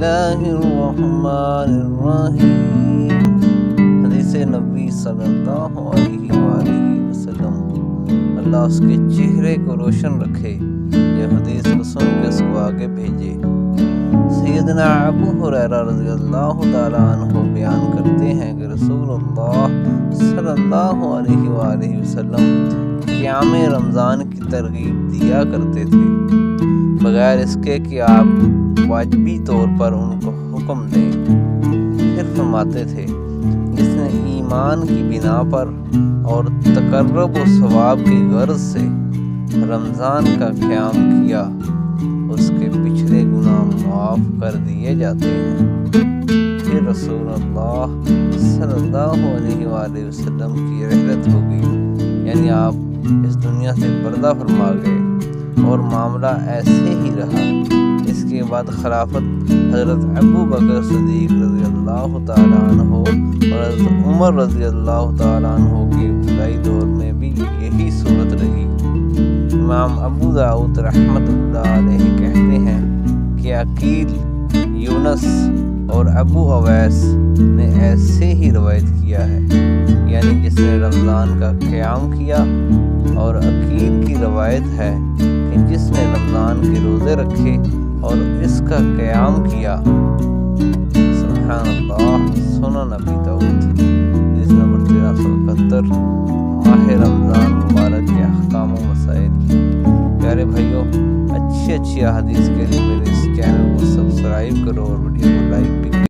اللہ الرحمن الرحیم۔ حدیث نبی صلی اللہ علیہ وآلہ وسلم، اللہ اس کے چہرے کو روشن رکھے، یہ حدیث کو سن کے اس کو آگے بھیجے۔ سیدنا ابو ہریرہ رضی اللہ تعالیٰ عنہ بیان کرتے ہیں کہ رسول اللہ صلی اللہ علیہ وآلہ وسلم قیام رمضان کی ترغیب دیا کرتے تھے، بغیر اس کے کہ آپ واجبی طور پر ان کو حکم دیں۔ پھر فرماتے تھے، جس نے ایمان کی بنا پر اور تقرب و ثواب کی غرض سے رمضان کا قیام کیا، اس کے پچھلے گناہ معاف کر دیے جاتے ہیں۔ پھر رسول اللہ صلی اللہ علیہ وآلہ وسلم کی رحلت ہو گئی، یعنی آپ اس دنیا سے پردہ فرما گئے اور معاملہ ایسے ہی رہا۔ اس کے بعد خلافت حضرت ابو بکر صدیق رضی اللہ تعالیٰ عنہ اور حضرت عمر رضی اللہ تعالیٰ عنہ کے ابتدائی دور میں بھی یہی صورت رہی۔ امام ابو داؤد رحمۃ اللہ علیہ کہتے ہیں کہ عقیل، یونس اور ابو اویس نے ایسے ہی روایت کیا ہے، یعنی جس نے رمضان کا قیام کیا، اور عقیل کی روایت ہے کہ جس نے رمضان کے روزے رکھے اور اس کا قیام کیا۔ سبحان اللہ۔ سنن ابی داؤد حدیث نمبر 1371، ماہ رمضان مبارک کے احکام و مسائل۔ پیارے بھائیوں، اچھی احادیث کے لیے میرے اس چینل کو سبسکرائب کرو اور ویڈیو کو لائک بھی